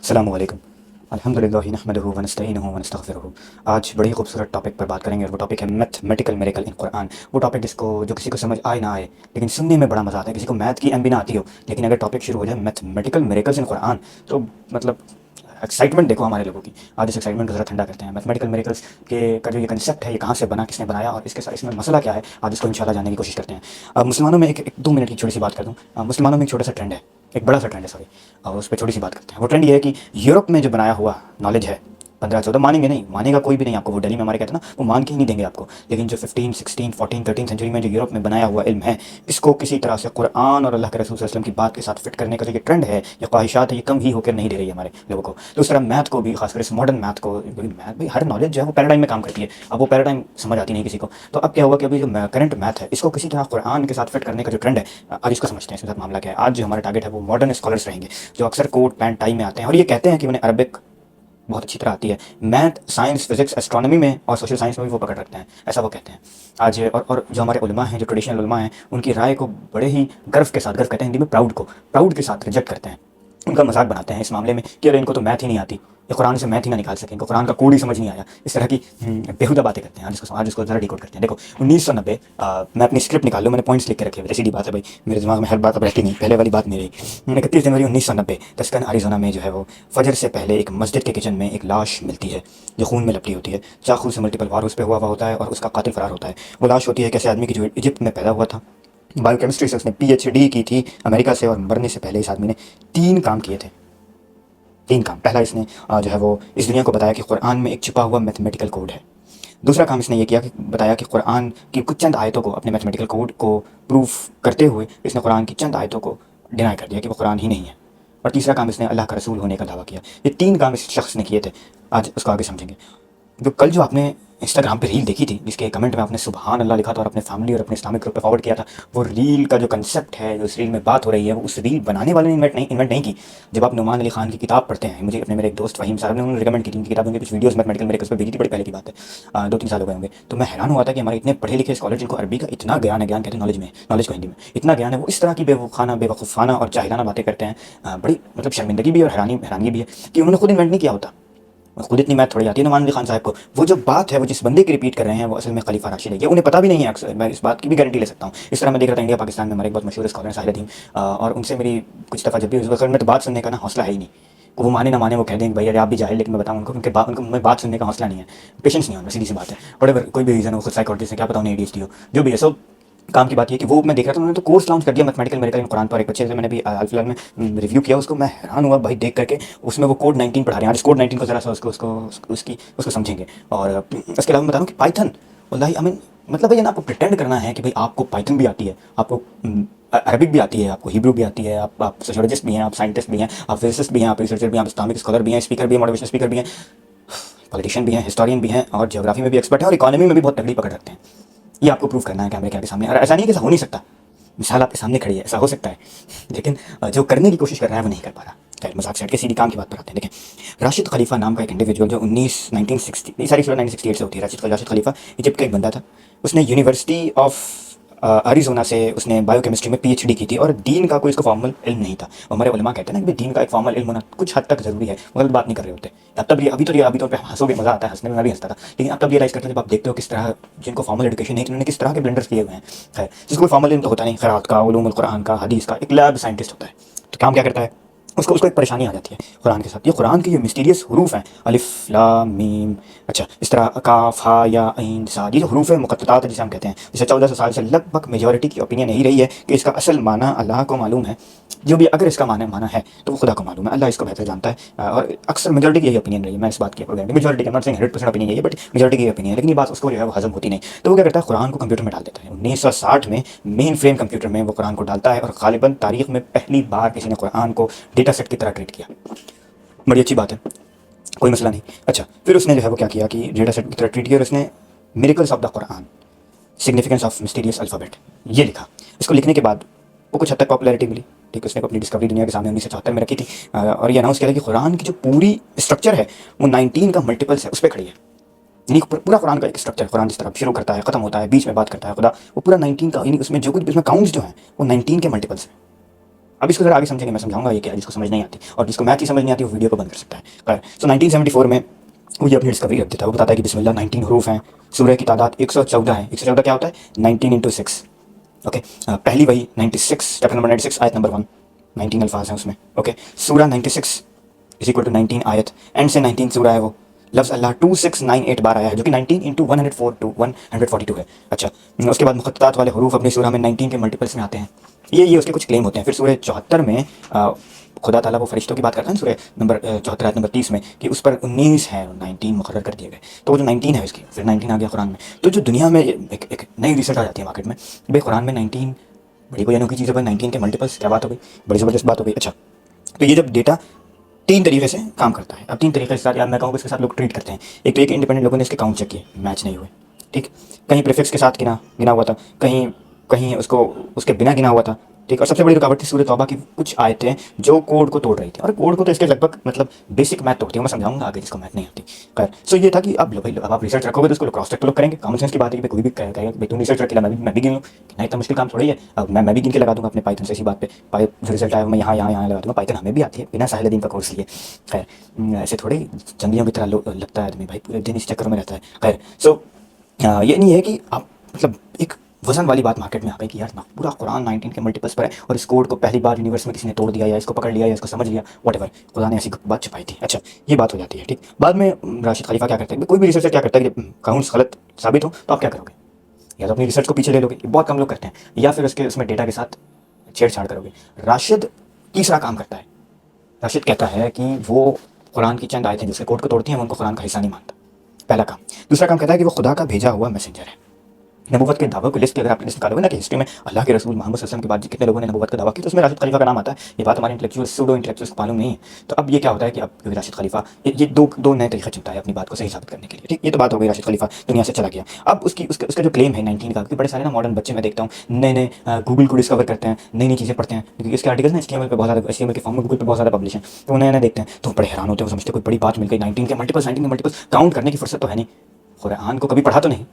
अस्सलामुअलैकुम। अल्हम्दुलिल्लाहि नहमदुहु व नस्तईनुहु व नस्तगफिरुहु। आज बड़ी खूबसूरत टॉपिक पर बात करेंगे और वो टॉपिक है मैथमेटिकल मिरेकल इन कुरान। वो टॉपिक जो किसी को समझ आए ना आए, लेकिन सुनने में बड़ा मज़ा आता है। किसी को मैथ की एम भी ना आती हो, लेकिन अगर टॉपिक शुरू हो जाए मैथमेटिकल मिरेकल्स इन कुरान, तो मतलब एक्साइटमेंट देखो हमारे लोगों की। आज इस एक्साइटमेंट को ज़रा ठंडा करते हैं। मैथमेटिकल मिरेकल्स के का जो ये कंसेप्ट है, ये कहाँ से बना, किसने बनाया और इसमें मसला क्या है, आज इसको इंशाल्लाह जानने की कोशिश करते हैं। अब मुसलमानों में एक 2 मिनट की छोटी सी बात कर दूँ। मुसलमानों में एक छोटा सा ट्रेंड है, एक बड़ा सा ट्रेंड है, सॉरी, और उस पर छोटी सी बात करते हैं। वो ट्रेंड ये है कि यूरोप में जो बनाया हुआ नॉलेज है, 15-14 मानेंगे नहीं, मानेगा कोई भी नहीं आपको। वो दिल्ली में हमारे कहते हैं ना, वो मान के ही नहीं देंगे आपको। लेकिन जो 15, 16, 14, 13 सेंचुरी में जो यूरोप में बनाया हुआ इल्म है, इसको किसी तरह से कुरान और अल्लाह के रसूल सल्लल्लाहु अलैहि वसल्लम की बात के साथ फिट करने का जो ये ट्रेंड है, ये ख्वाहिशात है, ये कम ही होकर नहीं दे रही है हमारे लोगों को। तो उस तरह मैथ को भी, खासकर इस मॉडर्न मैथ को, मैथ भाई हर नॉलेज जो है वो पैराडाइम में काम करती है। अब वो पैराडाइम समझ आती नहीं किसी को। तो अब क्या हुआ कि अभी जो करंट मैथ है, इसको किसी तरह कुरान के साथ फिट करने का जो ट्रेंड है, आज इसको समझते हैं। इसके साथ मामला क्या है। आज जो हमारा टारगेट है वो मॉडर्न स्कॉलर्स रहेंगे, जो अक्सर कोट पैंट टाई में आते हैं और ये कहते हैं कि उन्हें अरबिक बहुत अच्छी तरह आती है। मैथ, साइंस, फिजिक्स, एस्ट्रोनॉमी में और सोशल साइंस में भी वो पकड़ रखते हैं, ऐसा वो कहते हैं आज। और जो हमारे उलमा हैं, जो ट्रेडिशनल उलमा हैं, उनकी राय को बड़े ही गर्व के साथ, गर्व कहते हैं हिंदी में प्राउड के साथ रिजेक्ट करते हैं। उनका मजाक बनाते हैं इस मामले में कि अरे इनको तो मैथ ही नहीं आती, ये कुरान से मैथ ही ना निकाल सकें, इनको कुरान का कोड ही समझ नहीं आया। इस तरह की बेहुदा बातें करते हैं। आज इसको ज़रा डिकोड करते हैं। देखो 1990, मैं अपनी स्क्रिप्ट निकाल लूँ, मैंने पॉइंट्स लिख के रखे हुए। सीधी बात है भाई, मेरे दिमाग में हर बात अब रहती नहीं, पहले वाली बात नहीं रही। 31 जनवरी 1990 टस्कन अरिज़ोना में जो है वो फजर से पहले एक मस्जिद के किचन में एक लाश मिलती है जो खून में लपटी होती है। चाकू से मल्टीपल वार उस पर हुआ होता है और उसका कातिल फरार होता है। वो लाश होती है कैसे आदमी की जो इजिप्ट में पैदा हुआ था, बायोकेमिस्ट्री से उसने PhD की थी अमेरिका से, और मरने से पहले इस आदमी ने 3 काम किए थे। 3 काम। पहला, इसने जो है वो इस दुनिया को बताया कि कुरान में एक छिपा हुआ मैथमेटिकल कोड है। दूसरा काम इसने ये किया कि बताया कि कुरान की कुछ चंद आयतों को, अपने मैथमेटिकल कोड को प्रूफ करते हुए इसने कुरान की चंद आयतों को डिनाई कर दिया कि वो कुरान ही नहीं है। और तीसरा काम, इसने अल्लाह का रसूल होने का दावा किया। ये 3 काम इस शख्स ने किए थे। आज उसको आगे समझेंगे। जो आपने इंस्टाग्राम पे रील देखी थी, जिसके कमेंट में आपने सुबहान अल्लाह लिखा था और अपने फैमिली और अपने इस्लामिक ग्रुप पे फॉरवर्ड किया था, वो रील का जो कंसेप्ट है, जो उस रील में बात हो रही है, वो उस रील बनाने वाले ने इन्वेंट नहीं की। जब आप नुमान अली खान की किताब पढ़ते हैं, मुझे मेरे एक दोस्त फ़हीम साहब ने उन्होंने रिकमेंड की थी उनकी किताब, उनकी कुछ वीडियोस मैथमेटिकल मेरे उस पर भेजी थी, बड़ी पहले की बात है, 2-3 साल हो गए होंगे। तो मैं हैरान हुआ था कि हमारे इतने पढ़े लिखे स्कॉलर, जिनको अरबी का इतना ज्ञान है, ज्ञान कहते हैं नॉलेज में, नॉलेज को हिंदी में इतना ज्ञान है, वो इस तरह की बेवकूफ़ाना और जाहिलाना बातें करते हैं। बड़ी मतलब शर्मिंदगी भी और हैरानगी भी है कि उन्होंने खुद इन्वेंट नहीं किया होता। खुद इतनी मैथ थोड़ी आती है नुमान अली खान साहब को। वो जो बात है, वो जिस बंदे की रिपीट कर रहे हैं, वो असल में खलीफा राशिद है, ये उन्हें पता भी नहीं है अक्सर। मैं इस बात की भी गारंटी ले सकता हूँ। इस तरह मैं देख रहा था इंडिया पाकिस्तान में हमारे एक बहुत मशहूर स्कॉलर साहिल अदीम, और उनसे मेरी कुछ दफ़ा जब भी उस वक्त में तो बात सुनने का ना हौसला है ही नहीं। वो माने ना माने, वो कह दें कि भाई अरे आप भी जाए, लेकिन मैं बताऊँ उनको मैं बात सुनने का हौसला नहीं है, पेशेंस नहीं है उनमें, सीधी सी बात है। बड़े कोई भी रीज़न हो, खुद साइकोलॉजिस्ट है, क्या पता उन्हें ADHD हो, जो भी है। सो काम की बात ये कि वो मैं देख रहा था, उन्होंने तो कोर्स लॉन्च कर दिया मैथमेटिकल मिरेकल इन कुरान पर। एक बच्चे से मैंने भी हाल फिलहाल में रिव्यू किया उसको, मैं हैरान हुआ भाई देख करके। उसमें वो कोड 19 पढ़ा रहे हैं। आज कोड 19 को ज़रा सा उसको समझेंगे। और इसके अलावा मैं बता रहा हूँ कि पाइथन, वल्लाही आई मीन, मतलब भैया ना आपको प्रिटेंड करना है कि भाई आपको पाइथन भी आती है, आपको अरबिक भी आती है, आपको हिब्रू भी आती है, आप सोशियोलॉजिस्ट भी हैं, आप साइंटिस्ट भी हैं, आप फिजिसिस्ट भी हैं, आप रिसर्चर भी हैं, आप इस्लामिक स्कॉलर भी हैं, स्पीकर भी हैं, मोटिवेशनल स्पीकर भी हैं, पॉलिटिशियन भी हैं, हिस्टोरियन भी हैं, और ज्योग्राफी में भी एक्सपर्ट है, और इकोनॉमी में भी बहुत तगड़ी पकड़ रखते हैं। ये आपको प्रूव करना है कैमरे के सामने। और ऐसा नहीं कि ऐसा हो नहीं सकता, मिसाल आपके सामने खड़ी है, ऐसा हो सकता है, लेकिन जो करने की कोशिश कर रहा है वो नहीं कर पा रहा। खैर, मजाक सेट के सीधी काम की बात पर आते हैं। देखें, राशिद खलीफा नाम का एक इंडिविजुअल, जो 1968 से होती है। राशिद खलीफा इजिप्ट का एक बंदा था। उसने यूनिवर्सिटी ऑफ अरिज़ोना से उसने बायोकेमिस्ट्री में PhD की थी, और दीन का कोई इसको फॉर्मल इल्म नहीं था। हमारे उलमा कहते हैं ना कि दीन का एक फॉर्मल इल्म होना कुछ हद तक ज़रूरी है, गलत बात नहीं कर रहे होते। अभी तो पे हंसोगे, मज़ा आता है हंसने में, मैं भी हंसता था, लेकिन अब तब रियलाइज़ करते हैं जब आप देखते हो किस तरह जिनको फॉर्मल एजुकेशन नहीं, उन्होंने किस तरह के ब्लेंडर्स किए हुए हैं। खैर, जिसको फॉर्मल इल्म तो होता नहीं, क़िराअत का, उलूमुल कुरान का, हदीस का, एक लैब साइंटिस्ट होता है। तो काम क्या करता है, उसको एक परेशानी आ जाती है कुरान के साथ। ये कुरान के ये मिस्टीरियस हरूफ हैं, अलिफ लाम मीम, अच्छा इस तरह काफ हा या ऐन साद, ये जो हरूफ है मुक़त्तआत है जिसे हम कहते हैं, जैसे 1400 साल से लगभग मेजॉरिटी की ओपिनियन यही रही है कि इसका असल माना अल्लाह को मालूम है। जो भी अगर इसका माना है तो वो खुदा को मालूम है, अल्लाह इसको बेहतर जानता है। और अक्सर मेजॉरिटी की यही ओपिनियन रही है। मैं इस बात की मेजॉरिटी, नॉट सेइंग 100% ओपिनियन यही है, बट मेजॉरिटी की ओपिनियन है। लेकिन ये बात उसको जो है वो हजम होती नहीं। तो वो क्या करता है, कुरान को कंप्यूटर में डाल देता है। 1960 में मेन फ्रेम कंप्यूटर में वो कुरान को डालता है, और गालिबन तारीख में पहली बार किसी ने कुरान को डेटा सेट की तरह ट्रीट किया। बड़ी अच्छी बात है, कोई मसला नहीं। अच्छा, फिर उसने जो है वो क्या किया कि डेटा सेट की तरह ट्रीट किया, और उसने miracles of the Quran, significance of mysterious alphabet, ये लिखा। इसको लिखने के बाद वो कुछ हद तक पॉपुलैरिटी मिली। ठीक है, उसने अपनी डिस्कवरी दुनिया के सामने 1974 में रखी थी, और ये अनाउंस किया था कि कुरान की जो पूरी स्ट्रक्चर है वो 19 का मल्टीपल्स है, उस पर खड़ी है। यानी पूरा कुरान का एक स्ट्रक्चर, कुरान जिस तरह शुरू करता है, ख़त्म होता है, बीच में बात करता है खुदा, वो पूरा 19 का, यानी उसमें जो कुछ उसमें काउंट्स जो हैं वो 19 के मल्टीपल्स हैं। अब इसको जरा आगे समझेंगे, मैं समझाऊंगा ये क्या, जिसको समझ नहीं आती और जिसको मैथ ही समझ नहीं आती वो वीडियो को बंद कर सकता है। सो 1974 में वो ये अपनी डिस्कवरी रख देता है। वो बताता है कि बिस्मिल्लाह 19 हरूफ हैं, सूरह की तादाद 114 है। 114 क्या होता है? 19 इंटू 6। ओके, पहली वही 96, चैप्टर नंबर 96 आयत नंबर 1, 19 अल्फाज हैं उसमें। ओके, सूरह 96 इज इक्वल टू 19 आयत, एंड से 19 सूरह है वो। लफ्ज़ अल्लाह 2698 बार आया है, जो कि 19 इंटू 142 है। अच्छा, उसके बाद मुख़त्तात वाले हरूफ अपनी सूरह में 19 के मल्टीपल्स में आते हैं। ये उसके कुछ क्लेम होते हैं। फिर सूरह 74 में खुदा ताला वो फरिश्तों की बात करता है सूरह नंबर 74 आयत नंबर 30 में कि उस पर 19 है, 19 मुकर्रर कर दिए गए। तो वो जो 19 है उसकी फिर 19 आ गया कुरान में। तो जो दुनिया में एक नई रिसर्च आ जाती है मार्केट में, भाई कुरान में 19 बड़ी कोई अनोखी चीज़ है, 19 के मल्टीपल्स, क्या बात हो गई, बड़ी ज़बरदस्त बात हो गई। अच्छा, तो ये जब डेटा 3 तरीके से काम करता है। अब 3 तरीके के साथ यार मैं कहूँ इसके साथ लोग ट्रीट करते हैं। एक तो एक इंडिपेंडेंट लोगों ने इसके काउंट चेक किए, मैच नहीं हुए, ठीक। कहीं प्रीफिक्स के साथ गिना हुआ था, कहीं कहीं उसको उसके बिना गिना हुआ था, ठीक। और सबसे बड़ी रुकावट थी सूरह तौबा की कुछ आयतें जो कोड को तोड़ रही थी, और कोड को तो इसके लगभग मतलब बेसिक मैथ तोड़ती है, मैं समझाऊंगा आगे जिसको मैथ नहीं आती। खैर, सो ये था कि अब भाई अब आप रिसर्च रखोगे तो उसको क्रॉस चेक तो लोग करेंगे। कॉमन सेंस की बात है कि कोई भी कहेगा भाई तुम रिसर्च रखेगा, मैं भी गिन लूँ, नहीं इतना मुश्किल काम थोड़ा ही है। अब मैं भी गिन के लगा दूंगा अपने पाइथन से इसी बात पे, जो रिजल्ट आया मैं यहाँ लगा दूंगा। पाइथन हमें भी आती है बिना साहिल दीन का कोर्स लिए। खैर, ऐसे थोड़े जंगलियों की तरह लगता है आदमी, भाई पूरे दिन इस चक्कर में रहता है। खैर, सो ये नहीं है कि आप मतलब एक वजन वाली बात मार्केट में आ गई कि यार ना पूरा कुरान 19 के मल्टीपल्स पर है और इस कोड को पहली बार यूनिवर्स में किसी ने तोड़ दिया या इसको पकड़ लिया या इसको समझ लिया, व्हाटएवर, खुदा ने ऐसी बात छुपाई थी। अच्छा, ये बात हो जाती है, ठीक। बाद में राशिद खलीफा क्या करता है, कोई भी रिसर्चर क्या करता है कि काउंट्स गलत साबित हो तो आप क्या करोगे? या तो अपनी रिसर्च को पीछे ले लोगे, बहुत कम लोग करते हैं, या फिर उसमें डेटा के साथ छेड़छाड़ करोगे। राशिद तीसरा काम करता है। राशिद कहता है कि वो कुरान की चंद आयतें जिसके कोड को तोड़ती हैं, उनको कुरान का हिस्सा नहीं मानता, पहला काम। दूसरा काम कहता है कि वो खुदा का भेजा हुआ मैसेंजर है। नबूवत के दावे की लिस्ट अगर आप लिस्ट निकालोगे ना कि हिस्ट्री में अल्लाह के रसूल मोहम्मद सल्लल्लाहु अलैहि वसल्लम के बाद कितने लोगों ने नबूवत का दावा किया, तो उसमें राशिद खलीफा का नाम आता है। ये बात हमारे इंटेलेक्चुअल सूडो इंटेलेक्चुअल्स को मालूम नहीं है। तो अब ये क्या होता है कि अब राशिद खलीफा ये दो नए तरीका चुनता है अपनी बात को सही साबित करने के लिए, ठीक। ये तो बात हो गई, राशिद खलीफा दुनिया से चला गया। अब उसका जो क्लेम है 19 का, कि बड़े सारे ना मॉडर्न बच्चे मैं देखता हूँ नए गूगल को डिस्कवर करते हैं, नई चीज़ें पढ़ते हैं, क्योंकि इसके आर्टिकल्स ना HTML पे बहुत ज़्यादा, HTML के फॉर्म में गूगल पे बहुत ज़्यादा पब्लिश है, तो वो नए देखते हैं तो बड़े हैरान होते हैं, समझते कोई बड़ी बात मिल गई, 19 के मल्टीपल्स काउंट करने की फुर्सत तो है नहीं, कुरान को कभी पढ़ा तो नहीं,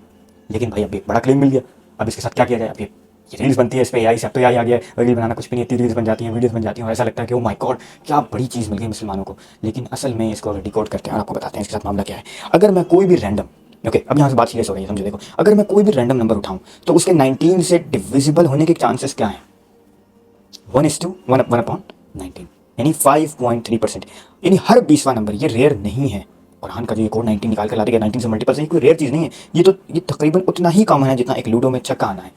लेकिन भाई अब एक बड़ा क्लेम मिल गया। अब इसके साथ क्या किया जाए? अब ये रील्स बनती है इस पर, AI से अब तो AI आ गया है, रील बनाना कुछ भी नहीं, इतनी रील्स बन जाती हैं, वीडियोस बन जाती हैं, और ऐसा लगता है कि ओ माय गॉड क्या बड़ी चीज़ मिल गई मुसलमानों को। लेकिन असल में इसको अगर डिकोड करते हैं और आपको बताते हैं इसके साथ मामला क्या है। अगर मैं कोई भी रैंडम, ओके, अब यहाँ से बात सीरियस हो रही है, समझो। देखो, अगर मैं कोई भी रैंडम नंबर उठाऊँ तो उसके 19 से डिविजिबल होने के चांसेस क्या हैं? 1:1/19, यानी 5.3%, यानी हर 20वां नंबर। ये रेयर नहीं है। कुरान का जो ये कोड 19 निकाल कर ला दिया 19 से मल्टीपल से, कोई रेयर चीज़ नहीं है। ये तकरीबन उतना ही कॉमन है जितना एक लूडो में छक्का आना है।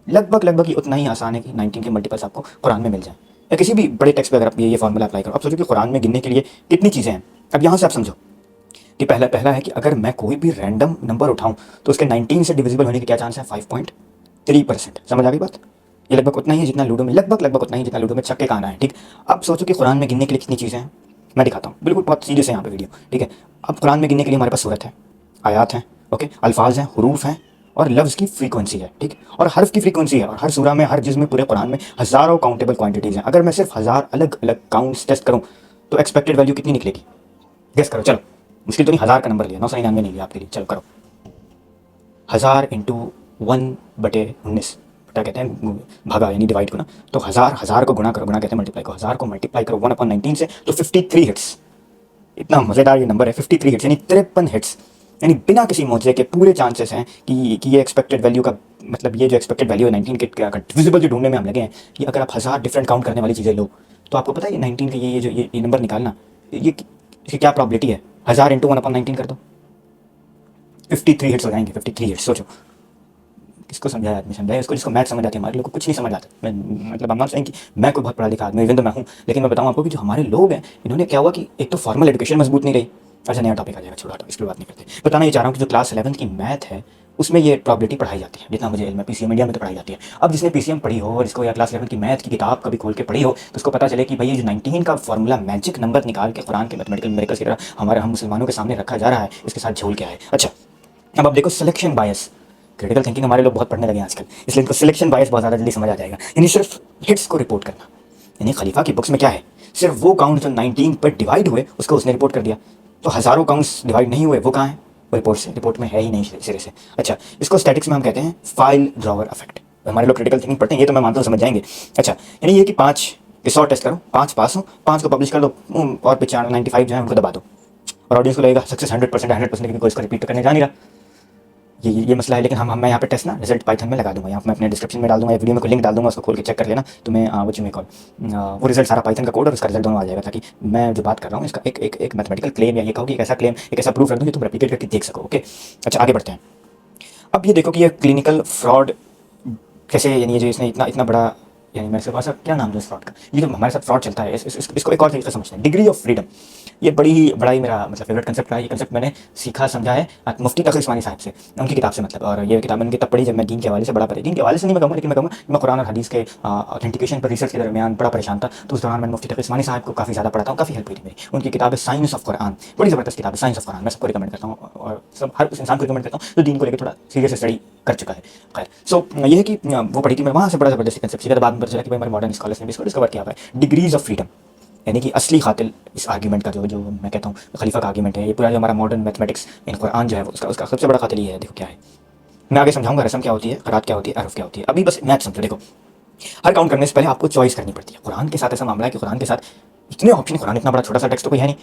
लगभग ये उतना ही आसान है कि 19 के मल्टीपल्स आपको कुरान में मिल जाए, या किसी भी बड़े टेक्स्ट पे अगर आप ये फॉर्मूला अप्लाई करो। अब सोचो कि कुरान में गिनने के लिए कितनी चीज़ें हैं। अब यहाँ से आप समझो कि पहला है कि अगर मैं कोई भी रैंडम नंबर उठाऊँ तो उसके 19 से डिविजिबल होने के क्या चांस है? 5.3%। समझ आ गई बात? ये लगभग उतना ही है जितना लूडो में, लगभग उतना ही जितना लूडो में छक्के का आना है, ठीक। अब सोचो कि कुरान में गिनने के लिए कितनी चीज़ें हैं, मैं दिखाता हूँ, बिल्कुल बहुत सीरियस है यहाँ पे वीडियो, ठीक है। अब कुरान में गिनने के लिए हमारे पास सूरत है, आयात हैं, ओके, अल्फाज हैं, हरूफ हैं, और लफ्ज़ की फ्रीक्वेंसी है, ठीक। और हर्फ की फ्रीक्वेंसी है, और हर सूरा में, हर जिज़ में, पूरे कुरान में हज़ारों काउंटेबल क्वांटिटीज़ हैं। अगर मैं सिर्फ 1000 अलग अलग काउंट्स टेस्ट करूँ तो एक्सपेक्टेड वैल्यू कितनी निकलेगी? गेस करो, चलो। मुश्किल तो नहीं, 1000 का नंबर लिया, 999 नहीं लिया आपके लिए, चलो करो। 1000 इंटू 1/19, बटा कहते हैं भागा, यानी डिवाइड को ना, तो 1000 को गुणा कहते हैं मल्टीप्लाई को, 1000 को मल्टीप्लाई करो 1/19 से, तो 53 हिट्स। इतना मज़ेदार ये नंबर है, 53 हिट्स, यानी 53 हिट्स, यानी बिना किसी मौजे के पूरे चांसेस हैं कि ये एक्सपेक्टेड वैल्यू का, मतलब ये जो एक्सपेक्टेड वैल्यू है 19 के डिविजिबल जो ढूंढने में हम लगे हैं, ये अगर आप 1000 डिफरेंट काउंट करने वाली चीज़ें लो तो आपको पता है ये 19 के ये नंबर निकालना, ये इसकी क्या प्रॉबिलिटी है? 1000 इंटू 1/19 कर दो, 53 हिट्स हो जाएंगे। 53 हिट्स, सोचो किसको समझाया आदमी, समझाया इसको जिसको मैथ समझ आती है। हमारे लोग को कुछ नहीं समझ आता। मैं मतलब I'm not saying कि मैं कोई बहुत पढ़ा लिखा आदमी, इवन तो मैं हूँ, लेकिन मैं बताऊँ आपको कि जो हमारे लोग हैं, इन्होंने क्या हुआ कि एक तो फॉर्मल एजुकेशन मजबूत नहीं रही। अच्छा, नया टॉपिक आ जाएगा, छोड़ा, इस पर बात नहीं करते। बताना ये चाह रहा हूँ कि जो क्लास 11 की मैथ है उसमें ये प्रॉबिलिटी पढ़ाई जाती है, जितना मुझे इल्म है, PCM इंडिया में तो पढ़ाई जाती है। अब जिसने PCM पढ़ी हो और इसको या क्लास 11 की मैथ की किताब कभी खोल के पढ़ी हो तो उसको पता चले कि भाई ये जो 19 का फॉर्मूला मैजिक नंबर निकाल के कुरान के मैथमेटिकल मिरेकल्स की तरह हम मुसलमानों के सामने रखा जा रहा है, इसके साथ झोल क्या है। अच्छा, अब आप देखो सिलेक्शन बायस, क्रिटिकल थिंकिंग हमारे लोग बहुत पढ़ने लगे हैं आजकल, इसलिए इनको सिलेक्शन बायस बहुत ज़्यादा जल्दी समझ आ जाएगा। यानी सिर्फ हिट्स को रिपोर्ट करना, यानी खलीफा की बुक्स में क्या है, सिर्फ वो काउंट जो 19 पर डिवाइड हुए उसको उसने रिपोर्ट कर दिया, तो हज़ारों काउंट्स डिवाइड नहीं हुए वो कहाँ है? रिपोर्ट में है ही नहीं सिरे से। अच्छा, इसको स्टैटिक्स में हम कहते हैं फाइल ड्रॉवर इफेक्ट। हमारे लोग क्रिटिकल थिंकिंग पढ़ते हैं, ये तो मैं मानता हूँ समझ जाएंगे। अच्छा, यानी ये कि 5 कि 100 टेस्ट करो, 5 पास हो, 5 को पब्लिश कर दो और 95 जो है उनको दबा दो, और ऑडियंस को लगेगा सक्सेस 100% 100%, लेकिन कोई इसको रिपीट तो करने जा नहीं रहा। ये मसला है। लेकिन मैं यहाँ पे टेस्ट ना रिजल्ट पाइथन में लगा दूंगा, यहाँ मैं अपने डिस्क्रिप्शन में डाल दूंगा, या वीडियो में कोई लिंक डाल दूंगा, उसको खोल के चेक कर लेना तुम्हें वो में कॉल वो रिजल्ट सारा पाइथन का कोड और उसका रिजल्ट दोनों आ जाएगा, ताकि मैं जो बात कर रहा हूँ इसका एक मैथमेटिकल क्लेम या ये कहो कि एक ऐसा क्लेम, एक ऐसा प्रूफ रख दूँ कि तुम रेप्लिकेट करके देख सको। ओके, अच्छा आगे बढ़ते हैं। अब ये देखो कि ये क्लिनिकल फ्रॉड कैसे, यानी ये जो इसने इतना इतना बड़ा, यानी मैं इसका क्या नाम दूँ इस फ्रॉड का, ये जो हमारे साथ फ्रॉड चलता है इसको एक और तरीके से समझते हैं, डिग्री ऑफ फ्रीडम। ये बड़ा ही मेरा मतलब फेवरेट कंसेप्ट रहा है। ये कंसेप्ट मैंने सीखा समझा है मुफ्ती तकी उस्मानी साहब से, उनकी किताब से मतलब, और ये किताब मैंने तब पढ़ी जब मैं दीन के हवाले से बड़ा दीन के हवाले से नहीं मैं कहूँगा, लेकिन मैं कहूँगा मैं कुरान और हदीस के ऑथेंटिकेशन पर रिसर्च के दरमियान बड़ा परेशान था। तो उस दौरान मैंने मुफ्ती तकी उस्मानी साहब को काफ़ी ज़्यादा पढ़ा था, काफ़ी हेल्प हुई थी मेरी। उनकी किताब है साइंस ऑफ कुरान, बड़ी ज़बरदस्त किताब है साइंस ऑफ कुरान, मैं सबको रिकमेंड करता हूँ, और सब हर उस इंसान को रिकमेंड करता हूँ जो दीन को लेकर थोड़ा सीरियस स्टडी कर चुका है। खैर, सो ये है कि वो पढ़ी थी मैं, वहाँ से बड़ा ज़बरदस्त कंसेप्ट सीखा। बाद में पता चला कि भाई हमारे मॉडर्न स्कॉलर्स ने भी इसको डिस्कवर किया है, डिग्रीज ऑफ फ्रीडम, यानी कि असली कातिल इस आर्ग्यूमेंट का जो मैं कहता हूँ खलीफा का आर्ग्यूमेंट है, ये पूरा जो हमारा मॉडर्न मैथमेटिक्स इन कुरान जो है उसका सबसे बड़ा कातिल ये है। देखो क्या है, मैं आगे समझाऊंगा रस्म क्या होती है, क़रात क्या होती है, अरफ क्या होती है, अभी बस मैथ समझो। देखो, हर काउंट करने से पहले आपको चॉइस करनी पड़ती है। कुरान के साथ ऐसा मामला है कि कुरान के साथ इतने ऑप्शन, कुरान इतना बड़ा छोटा सा टेक्स्ट तो कोई है नहीं,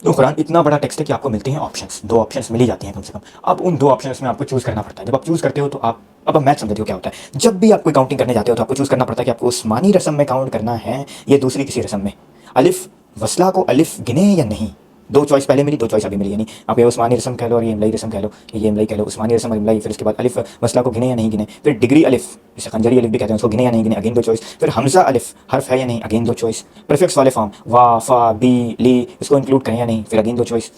तो कुरान इतना बड़ा टेक्स्ट है कि आपको मिलते हैं ऑप्शंस, 2 ऑप्शंस मिल ही जाती हैं कम से कम। अब उन 2 ऑप्शंस में आपको चूज़ करना पड़ता है। जब आप चूज़ करते हो तो अब मैथ समझते हो क्या होता है। जब भी आप कोई काउंटिंग करने जाते हो तो आपको चूज़ करना पड़ता है कि आपको उस्मानी रस्म में काउंट करना है या दूसरी किसी रस्म में, अलिफ वसला को अलिफ गिने या नहीं। 2 चॉइस पहले मिली, 2 चॉइस अभी मिली, यानी आप ये उस्मानी रस्म कह लो और ये इमलाई रस्म कह लो, ये इमलाई कह लो, उस्मानी रस्म और इमलाई, फिर उसके बाद अलिफ वसला को गिने या नहीं गिने, फिर डिग्री अलिफ जिसे खंजरी अलिफ भी कहते हैं उसको गिने या नहीं गिने, अगेन 2 चॉइस, फिर हमजा अलिफ हर्फ है या नहीं, अगेन 2 चॉइस, प्रीफिक्स वाले फॉर्म वा फा बी ली इसको इंक्लूड करें या नहीं, फिर अगेन 2 चॉइस,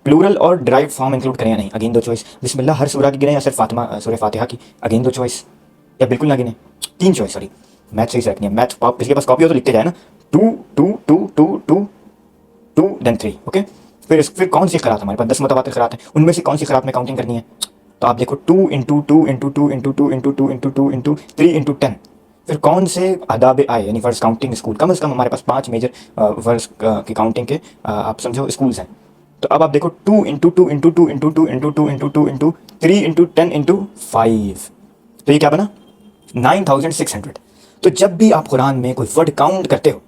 प्लूरल और ड्राइव्ड फॉर्म इंक्लूड करें या नहीं, अगेन 2 चॉइस, बिस्मिल्लाह हर सूरा की गिने या सिर्फ सूरह फातिहा की, अगेन 2 चॉइस, या बिल्कुल ना गिने, 3 चॉइस। सॉरी, मैथ सही से रखनी है, मैथ किसी के पास कॉपी हो तो लिखते जाए ना, 2 2 2 2 2 2 देन 3। ओके, फिर कौन सी क़रात, हमारे पास 10 मुतवातिर क़रात हैं, उनमें से कौन सी क़रात में काउंटिंग करनी है। तो आप देखो 2 into 2 into 2 into 2 into 2 into 2 into 3 into 10, फिर कौन से आदाब आए, यानी वर्स काउंटिंग स्कूल, कम से कम हमारे पास 5 मेजर वर्स की काउंटिंग के आप समझो स्कूल्स हैं। तो अब आप देखो 2 into 2 into 2 into 2 into 2 into 2 into 3 into 10 into 5, तो ये क्या बना 9600। तो जब भी आप कुरान में कोई वर्ड काउंट करते हो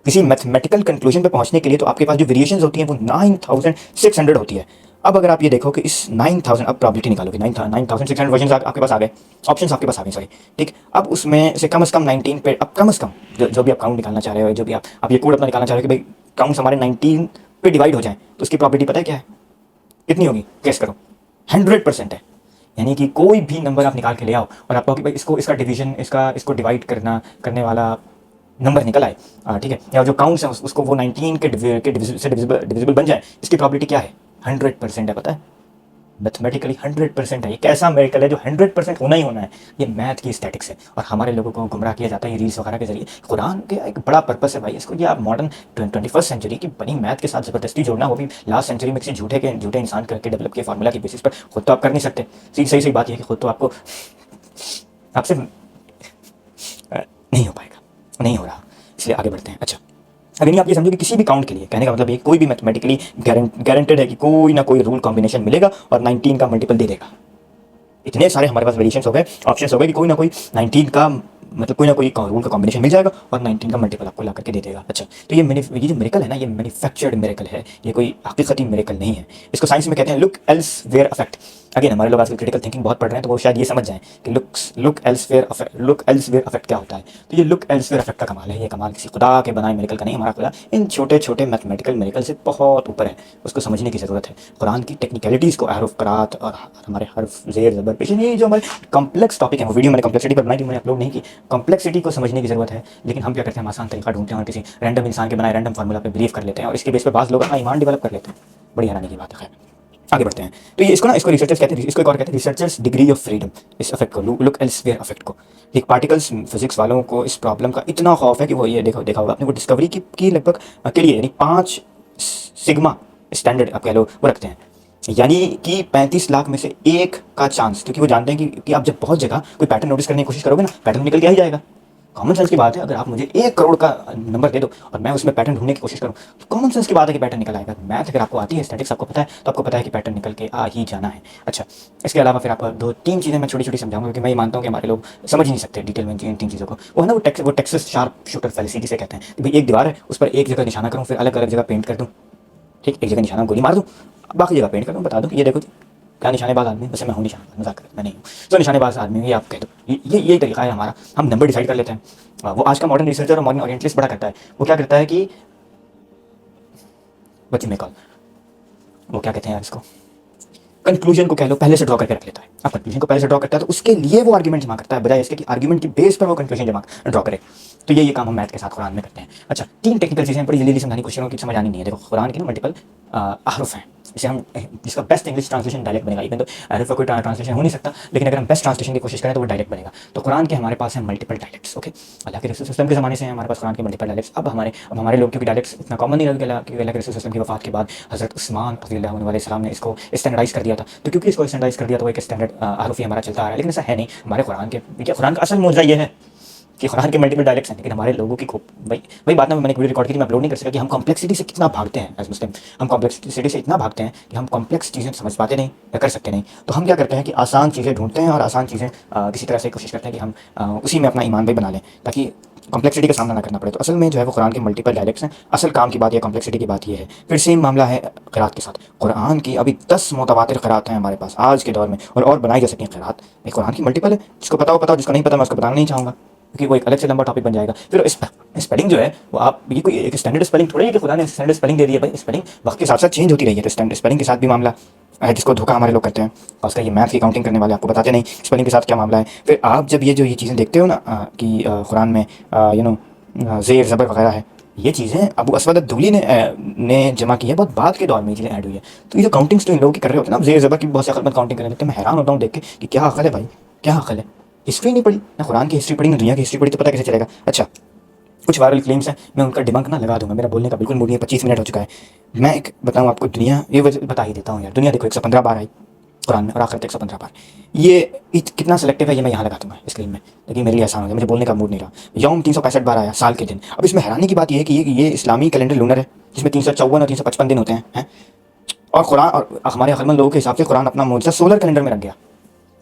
किसी मैथमेटिकल कंक्लूजन पे पहुंचने के लिए, तो आपके पास जो वेरिएशंस होती हैं वो 9600 होती है। अब अगर आप ये देखो कि इस 9000, अब प्रॉबिलिटी निकालोगे, 9600 वर्जन आपके पास आ गए, ऑप्शंस आपके पास आ गए, सॉरी ठीक। अब उसमें से कम 19 पे, अब कम से कम जो भी आप काउंट निकालना चाह रहे हो, जो भी आप ये कोड अपना निकालना चाह रहे हो कि भाई काउंट्स हमारे 19 पे डिवाइड हो जाए, तो उसकी प्रॉबिलिटी पता है क्या है, कितनी होगी, गेस करो, 100% है। यानी कि कोई भी नंबर आप निकाल के ले आओ और आप कहो कि भाई इसका डिवीजन, इसको डिवाइड करने वाला नंबर निकल आए, ठीक है, या जो काउंट्स हैं उसको वो 19 के डिविजिबल बन जाए, इसकी प्रॉबिलिटी क्या है, 100% है। पता है, मैथमेटिकली 100% है। ये कैसा मेरिकल है जो 100% होना ही होना है। ये मैथ की स्टैटिक्स है और हमारे लोगों को गुमराह किया जाता है ये रील्स वगैरह के जरिए। कुरान के एक बड़ा पर्पस है भाई, इसको ये आप मॉडर्न 21st सेंचुरी की बनी मैथ के साथ ज़बरदस्ती जोड़ना, वो भी लास्ट सेंचुरी में किसी झूठे इंसान करके डेवलप किए फार्मूला की बेसिस पर, खुद तो आप कर नहीं सकते। सही बात यह है कि खुद तो आपसे नहीं हो पाएगा, नहीं हो रहा, इसलिए आगे बढ़ते हैं। अच्छा, अगर नहीं आप ये समझो कि किसी भी काउंट के लिए, कहने का मतलब ये कोई भी मैथमेटिकली गारंटेड है कि कोई ना कोई रूल कॉम्बिनेशन मिलेगा और 19 का मल्टीपल दे देगा। इतने सारे हमारे पास वेरिएशंस हो गए, ऑप्शंस हो गए कि कोई ना कोई 19 का मतलब कोई ना कोई रूल का कॉम्बिनेशन मिल जाएगा और 19 का मल्टीपल आपको ला करके दे देगा। अच्छा, तो ये जो मिरेकल है ना, ये मैन्युफैक्चर्ड मिरेकल है, ये कोई हकीकती मिरेकल नहीं है। इसको साइंस में कहते हैं लुक एल्सवेयर इफेक्ट। अगेन हमारे लोग आजकल क्रिटिकल थिंकिंग बहुत पढ़ रहे हैं, तो वो शायद ये समझ जाएं कि लुक एल्सवेयर इफेक्ट क्या होता है। तो ये लुक एल्सवेयर इफेक्ट का कमाल है। ये कमाल किसी खुदा के बनाए मिरेकल का नहीं, हमारा खुदा इन छोटे छोटे मैथमेटिकल मिरेकल से बहुत ऊपर है, उसको समझने की ज़रूरत है। कुरान की टेक्निकलिटीज़ को, अहरुफ, क़रात और हमारे हर्फ, ज़ेर, ज़बर, पेश, ये जो हमारे कॉम्प्लेक्स टॉपिक है, वो वीडियो मैंने कॉम्प्लेक्सिटी पर बनाई थी, मैंने अपलोड नहीं की। कॉम्प्लेक्सिटी को समझने की ज़रूरत है, लेकिन हम क्या करते हैं, हम आसान तरीका ढूंढते हैं और किसी रैंडम इंसान के बनाए रैंडम फार्मूला पे बिलीव कर लेते हैं और इसके बेस पर बाज़ लोग अपना ईमान डेवलप कर लेते हैं। बड़ी हैरानी की बात है। खैर आगे बढ़ते हैं। तो ये इसको रिसर्चर्स कहते हैं, इसको एक और कहते हैं रिसर्चर्स डिग्री ऑफ फ्रीडम। इस इफेक्ट को, लुक एल्सवेयर इफेक्ट को, एक पार्टिकल्स फिजिक्स वालों को इस प्रॉब्लम का इतना खौफ है कि वो ये देखा होगा आपने, वो डिस्कवरी की लगभग के लिए यानी 5 सिग्मा स्टैंडर्ड आप कह लो वो रखते हैं, यानी कि 35 लाख में से 1 का चांस, क्योंकि वो जानते हैं कि आप जब बहुत जगह कोई पैटर्न नोटिस करने की कोशिश करोगे ना, पैटर्न निकल के आ ही जाएगा। कॉमन सेंस की बात है, अगर आप मुझे 1 करोड़ का नंबर दे दो और मैं उसमें पैटर्न ढूंढने की कोशिश करूँ, तो कॉमन सेंस की बात है कि पैटर्न निकल आएगा। मैथ अगर आपको आती है, स्टैटिक्स आपको पता है, तो आपको पता है कि पैटर्न निकल के आ ही जाना है। अच्छा, इसके अलावा फिर आपको 2-3 चीज़ें मैं छोटी छोटी समझाऊंगा, क्योंकि मैं ये मानता हूँ कि हमारे लोग समझ ही नहीं सकते डिटेल में इन 3 चीज़ों को। वो है ना, वो टेक्सस शार्प शूटर फैलिसी जिसे कहते हैं कि भाई एक दीवार है, उस पर एक जगह निशाना करूँ, फिर अलग अलग जगह पेंट कर दूँ। ठीक, एक जगह निशाना गोली मार दूँ, बाकी जगह पेंट कर दूँ, बता दूँ कि ये देखो जी, क्या निशानेबाज आदमी है। वैसे मैं हूँ निशानेबाज, मजाक कर, मैं नहीं हूँ तो निशानेबाज आदमी हूँ, ये आप कह दो। यही तरीका है हमारा, हम नंबर डिसाइड कर लेते हैं। वो आज का मॉडर्न रिसर्चर और मॉडर्न ओरिएंटलिस्ट बड़ा करता है। वो क्या करता है कि बच्चे में कॉल, वो क्या कहते हैं यार इसको, कंक्लूजन को कह लो, पहले से ड्रॉ करके रख लेता है। अब कंक्लूजन को पहले से ड्रॉ करता है तो उसके लिए वो आर्ग्यूमेंट जमा करता है, बजाय इसके कि आर्ग्यूमेंट की बेस पर वो कंक्लूजन जमा ड्रॉ करे। तो ये काम हम मैथ के साथ कुरान में करते हैं। अच्छा, 3 टेक्निकल चीज़ें बड़ी जल्दी समझानी कोशिश करूँ कि समझ आनी नहीं है। देखो, कुरान के ना मल्टीपल अहरुफ हैं, जिसे हम, जिसका बेस्ट इंग्लिश ट्रांसलेशन डायरेक्ट बनेगा। इवन तो अहरुफ का कोई ट्रांसलेशन हो नहीं सकता, लेकिन अगर हम बेस्ट ट्रांसलेशन की कोशिश करें तो वो डायरेक्ट बनेगा। तो कुरान के हमारे पास है मल्टीपल डायलेक्ट्स। ओके, अल्लाह के रसूल सिस्टम के ज़माने से हैं हमारे पास कुरान के मल्टीपल डायलेक्ट्स। अब हमारे लोग, क्योंकि डायलेक्ट्स इतना कॉमन नहीं रहा, क्योंकि अल्लाह के रसूल सिस्टम की वफात के बाद हज़रत उस्मान रज़ियल्लाहु अलैहि ने इसको स्टैंडर्डाइज कर दिया था। तो क्योंकि इसको स्टैंडर्डाइज कर दिया तो एक स्टैंडर्ड अहरुफ हमारा चलता आ रहा है। लेकिन ऐसा है नहीं, हमारे कुरान का असल मौजूदा ये है कि कुरान के मल्टीपल डायलेक्ट्स हैं, लेकिन हमारे लोगों की वही बात ना, मैंने एक वीडियो रिकॉर्ड की थी, मैं अपलोड नहीं कर सका, कि हम कॉम्प्लेक्सिटी से कितना भागते हैं एज मुस्लिम। हम कॉम्प्लेक्सिटी से इतना भागते हैं कि हम कॉम्प्लेक्स चीज़ें समझ पाते नहीं या कर सकते नहीं। तो हम क्या करते हैं कि आसान चीज़ें ढूंढते हैं और आसान चीज़ें किसी तरह से कोशिश करते हैं कि हम उसी में अपना ईमान भाई बना लें, ताकि कॉम्प्लेक्सिटी का सामना ना करना पड़े। तो असल में जो है वो कुरान के मल्टीपल डायलेक्ट्स हैं। असल काम की बात या कॉम्प्लेक्सिटी की बात ये है। फिर सेम मामला है क़िरात के साथ। कुरान की अभी 10 मुतवातिर क़िरात हैं हमारे पास आज के दौर में, और बनाई जा सकती हैं क़िरात। ये कुरान की मल्टीपल है, जिसको पता हो, जिसको नहीं पता मैं उसको बताना नहीं चाहूँगा, क्योंकि वो एक अलग से लंबा टॉपिक बन जाएगा। फिर स्पेलिंग जो है वो, आप ये कोई एक स्टैंडर्ड स्पेलिंग थोड़ी है कि खुदा ने स्टैंडर्ड स्पेलिंग दे दी है। भाई स्पेलिंग वक्त के साथ साथ चेंज होती रही है, तो स्टैंडर्ड स्पेलिंग के साथ भी मामला है, जिसको धोखा हमारे लोग करते हैं। और उसका ये मैथ की काउंटिंग करने वाले आपको बताते नहीं स्पेलिंग के साथ क्या मामला है। फिर आप जब ये चीज़ें देखते हो ना, कि कुरान में ज़ेर ज़बर वगैरह है, ये चीज़ें अबू अस्वद अद-दुली ने जमा की है, बहुत बाद के दौर में ये चीज़ें ऐड हुई है। तो ये जो काउंटिंग्स तो इन लोगों की कर रहे होते हैं ना, ज़ेर ज़बर की बहुत से अकलमंद काउंटिंग करने लगते हैं। मैं हैरान होता हूँ देख के कि क्या अकल है भाई, क्या अकल है। हिस्ट्री नहीं पढ़ी ना, कुरान की हिस्ट्री पढ़ी ना, दुनिया की हिस्ट्री पढ़ी, तो पता कैसे चलेगा। अच्छा, कुछ वायरल क्लेम्स हैं, मैं उनका डिबंक ना लगा दूंगा, मेरा बोलने का बिल्कुल मूड नहीं है, 25 मिनट हो चुका है। मैं एक बताऊँ आपको, दुनिया ये बता ही देता हूँ यार। दुनिया देखो 115 बार आई कुरान में, और आखिरत 115 बार। ये कितना सेलेक्टिव है ये मैं यहाँ लगा दूंगा स्क्रीन में, लेकिन मेरे लिए आसान हो गया, मुझे बोलने का मूड नहीं रहा। यौम 365 बार आया साल के दिन। अब इसमें हैरानी की बात यह है कि ये इस्लामी कैलेंडर लूनर है, जिसमें 354 और 355 दिन होते हैं। और कुरान, और हमारे अक्लमंद लोगों के हिसाब से कुरान अपना मौजूदा सोलर कैलेंडर में रख गया।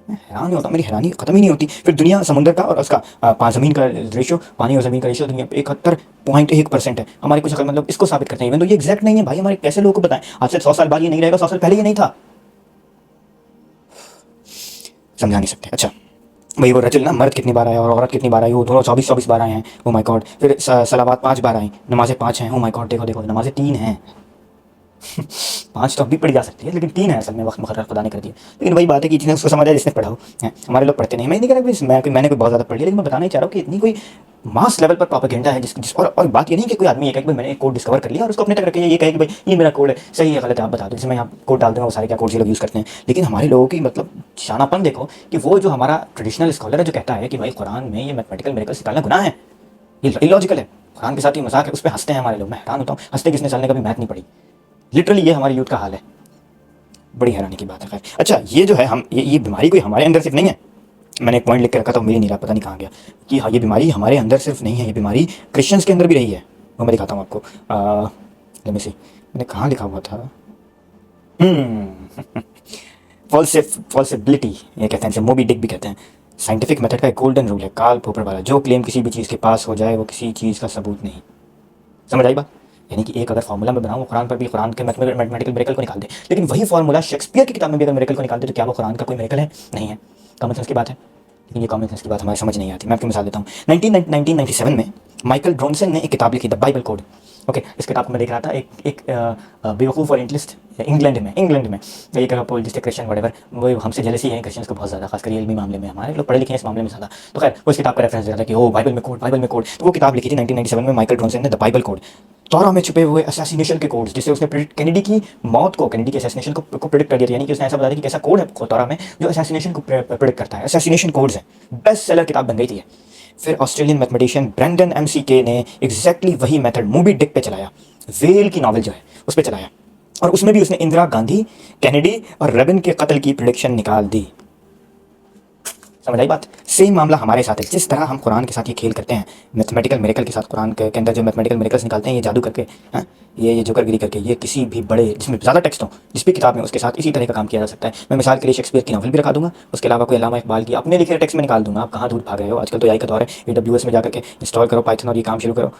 मैं हैरान नहीं होता, मेरी हैरानी खत्म ही नहीं होती। फिर दुनिया समुंदर का और उसका ज़मीन का रेशियो, पानी और ज़मीन का रेशियो दुनिया 71.1% है। हमारे कुछ अक्लमंद लोग इसको साबित करते हैं, इवन तो ये एग्जैक्ट नहीं है भाई। हमारे कैसे लोगों को बताएं, आज से 100 साल बाद ये नहीं रहेगा, 100 साल पहले ये नहीं था, समझा नहीं सकते। अच्छा, भाई वो रजल ना, मर्द कितनी बार आया और औरत कितनी बार आई, वो दोनों 24 बार आए हैं, ओ माय गॉड। फिर सलावात 5 बार आई, नमाजें 5 हैं, ओ माय गॉड। देखो नमाजें 3 हैं। 5 तो अब भी पढ़ी जा सकती है, लेकिन 3 है असल में, वक्त मुकर्रर खुदा ने कर दिया। लेकिन वही बात है कि जिसने उसको समझा जिसने पढ़ा हो है। हमारे लोग पढ़ते नहीं। मैं नहीं कह रहा कि मैंने कोई बहुत ज़्यादा पढ़ लिया, लेकिन मैं बताना ही चाह रहा हूँ कि इतनी कोई मास लेवल पर प्रोपेगेंडा है और बात ये नहीं कि कोई आदमी ये कहे कि मैंने एक कोड डिस्कवर कर लिया और उसको अपने तक रखे, ये कहे कि भाई ये मेरा कोड है, सही है गलत है आप बता दो, जैसे मैं यहाँ कोड डाल दूँगा, वो सारे क्या कोड से लोग यूज़ करते हैं। लेकिन हमारे लोगों की मतलब शानापन देखो कि वो जो हमारा ट्रेडिशनल स्कॉलर है जो कहता है कि भाई कुरान में ये मैथमेटिकल मिरेकल्स निकालना गुनाह है, ये इलॉजिकल है, कुरान के साथ ये मजाक है, उस पर हंसते हैं हमारे लोग। मैं हैरान होता हूँ, हंसते किसने, साल ने कभी मैथ नहीं पढ़ी। लिटरली ये हमारे यूथ का हाल है, बड़ी हैरानी की बात है। खैर, अच्छा, ये जो है हम ये बीमारी कोई हमारे अंदर सिर्फ नहीं है। मैंने एक पॉइंट लिख के रखा था, मेरे नहीं रहा, पता नहीं कहाँ गया, कि हाँ ये बीमारी हमारे अंदर सिर्फ नहीं है, ये बीमारी क्रिश्चियंस के अंदर भी रही है। वो मैं दिखाता हूँ आपको। लेट मी सी, मैंने कहाँ लिखा हुआ था, फॉल्सिबिलिटी ये कहते हैं, इसे मोबी डिक भी कहते हैं। साइंटिफिक मेथड का एक गोल्डन रूल है, कार्ल पॉपर वाला, जो क्लेम किसी भी चीज़ के पास हो जाए वो किसी चीज़ का सबूत नहीं। समझ आई बात? यानी कि एक अगर फार्मूला में बनाऊँ कुरान पर भी, कुरान के मैथमेटिकल मिरेकल को निकाल दे, लेकिन वही फार्मूला शेक्सपियर की किताब में भी अगर मिरेकल को निकाल दे, तो क्या वो कुरान का कोई मिरेकल है? नहीं है। कॉमन सेंस की बात है, लेकिन ये कॉमन सेंस की बात हमारे समझ नहीं आती। मैं आपको मिसाल देता हूँ। 1997 में माइकल ड्रोनसन ने एक किताब लिखी, द बाइबल कोड। ओके, इस किताब को मैं देख रहा था, एक बेवकूफ़ ओरिएंटलिस्ट इंग्लैंड में एक अपोलजिस्टिक क्रिश्चियन वटेवर, वो हमसे जेलसी है क्रिश्चियंस को बहुत ज़्यादा, खासकर इल्मी मामले में। हमारे लोग पढ़े लिखे हैं इस मामले में ज़्यादा। तो खैर वो इस किताब का रेफरेंस दे रहा था कि ओ बाइबल में कोड। तो वो किताब लिखी थी 1997 में माइकल ड्रोनसन ने, द बाइबल कोड। तौरा में छुपे हुए असैसिनेशन के कोड्स, जिससे उसने कैनेडी की मौत को, कैनेडी के असैसिनेशन को प्रेडिक्ट कर दिया था। यानी कि उसने ऐसा बता दिया कि कैसा कोड है तौरा में जो असैसिनेशन को प्रेडिक्ट करता है। असैसिनेशन कोड्स हैं, बेस्ट सेलर किताब बन गई थी। फिर ऑस्ट्रेलियन मैथमेटिशियन ब्रेंडन MCK ने एग्जैक्टली वही मेथड मोबी डिक पे चलाया, वेल की नॉवल जो है उस पर चलाया, और उसमें भी उसने इंदिरा गांधी, कैनेडी और रेबन के कत्ल की प्रेडिक्शन निकाल दी। समझ आई बात? सेम मामला हमारे साथ है। जिस तरह हम कुरान के साथ ये खेल करते हैं, मैथमेटिकल मिरेकल के साथ, कुरान के अंदर जो मैथमेटिकल मिरेकल्स निकालते हैं ये जादू करके, हैं, ये जोकरगिरी करके, ये किसी भी बड़े जिसमें ज़्यादा टेक्स्ट हो, जिस भी किताब में, उसके साथ इसी तरह का काम किया जा सकता है। मैं मिसाल के लिए शेक्सपियर की नॉवल भी रखा दूंगा, उसके अलावा कोई अल्लामा इकबाल की अपने लिखे टेक्स्ट में निकाल दूंगा। आप कहाँ दूर भाग रहे हो? आजकल तो एआई का दौर है, AWS में जाकर के इंस्टॉल करो पाइथन और ये काम शुरू करो।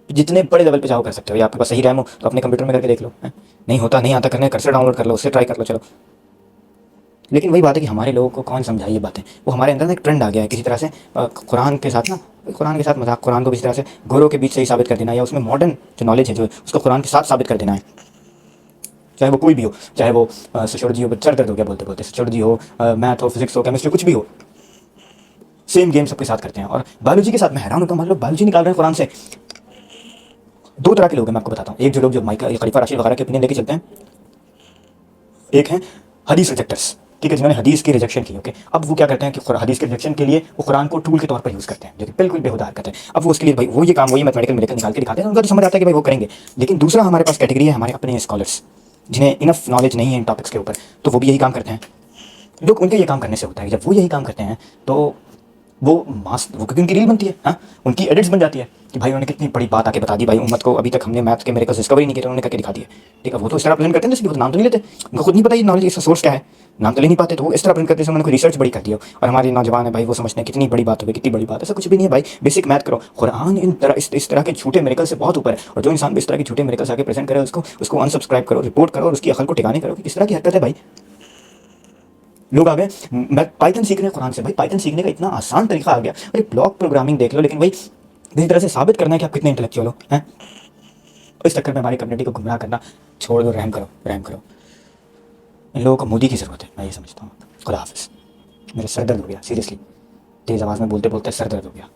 जितने बड़े लेवल पे चाहो कर सकते हो। या आपके पास सही रैम हो तो अपने कंप्यूटर में करके देख लो, हैं? नहीं होता, नहीं आता करने, कर्सर डाउनलोड कर लो, उससे ट्राई कर लो, चलो। लेकिन वही बात है कि हमारे लोगों को कौन समझाए ये बातें। वो हमारे अंदर ना एक ट्रेंड आ गया है किसी तरह से कुरान के साथ ना, कुरान के साथ मजाक, कुरान को किसी तरह से गोरों के बीच से ही साबित कर देना, या उसमें मॉडर्न जो नॉलेज है जो उसको कुरान के साथ साबित कर देना है। चाहे वो कोई भी हो, चाहे वो सोशियोलॉजी हो, सर दर्द हो गया बोलते बोलते, सोशियोलॉजी हो, मैथ हो, फिजिक्स हो, केमिस्ट्री, कुछ भी हो, सेम गेम सबके साथ करते हैं। और बायोलॉजी के साथ मैं हैरान होता हूँ, मान लो बायोलॉजी निकाल रहे हैं कुरान से। दो तरह के लोग हैं, मैं आपको बताता हूँ। एक जो लोग जो माइकल खलीफा राशिद वगैरह के ओपिनियन लेके चलते हैं, एक है हदीस रिजेक्टर्स, ठीक है, जिन्होंने हदीस की रिजेक्शन की। ओके, अब वो क्या करते हैं कि हदीस के रिजेक्शन के लिए वो कुरान को टूल के तौर पर यूज़ करते हैं, जो कि बिल्कुल बेहुदा हरकत है। अब वो उसके लिए भाई वो ये काम, वही मैथमेटिकल मिरेकल निकाल के दिखाते हैं, उनका तो समझ आता है कि भाई वो करेंगे। लेकिन दूसरा हमारे पास कैटेगरी है हमारे अपने स्कॉलर्स, जिन्हें इनफ नॉलेज नहीं है इन टॉपिक्स के ऊपर, तो वो भी यही काम करते हैं। लोग उनके ये काम करने से होता है कि जब वो यही काम करते हैं तो वो मास, वो क्योंकि उनकी रील बनती है, हाँ, उनकी एडिट्स बन जाती है कि भाई उन्होंने कितनी बड़ी बात आके बता दी भाई उम्मत को, अभी तक हमने मैथ के मेरे को डिस्कवरी नहीं किया, उन्होंने करके दिखा दिया। ठीक है, वो तो इस तरह प्रेजेंट करते हैं जैसे कि वो नाम तो नहीं लेते, उनको खुद नहीं पता ये नॉलेज इसका सोर्स क्या है, नाम तो ले नहीं पाते, तो वो इस तरह प्रेजेंट करते हैं उन्होंने कोई रिसर्च बड़ी कर दी हो। और हमारे नौजवान है भाई, वो समझते हैं कितनी बड़ी बात हो गई, कितनी बड़ी बात, ऐसा कुछ भी नहीं है भाई। बेसिक मैथ करो, कुरान इस तरह के झूठे मेरेकल से बहुत ऊपर है। और जो इंसान भी इस तरह के झूठे मेरेकल्स आके प्रेजेंट करे, उसको अनसब्सक्राइब करो, रिपोर्ट करो और उसकी अकल को ठिकाने करो कि किस तरह की हरकत है भाई। लोग आ गए, मैं पाइथन सीख रहे हैं कुरान से। भाई पाइथन सीखने का इतना आसान तरीका आ गया, अरे ब्लॉक प्रोग्रामिंग देख लो। लेकिन भाई किसी तरह से साबित करना है कि आप कितने इंटेलेक्चुअल हो, हैं? इस चक्कर में हमारी कम्युनिटी को गुमराह करना छोड़ दो, रहम करो, रहम करो। इन लोगों को मोदी की ज़रूरत है, मैं ये समझता हूँ। खुदा हाफिज़। मेरा सर दर्द हो गया सीरियसली, तेज़ आवाज़ में बोलते बोलते सर दर्द हो गया।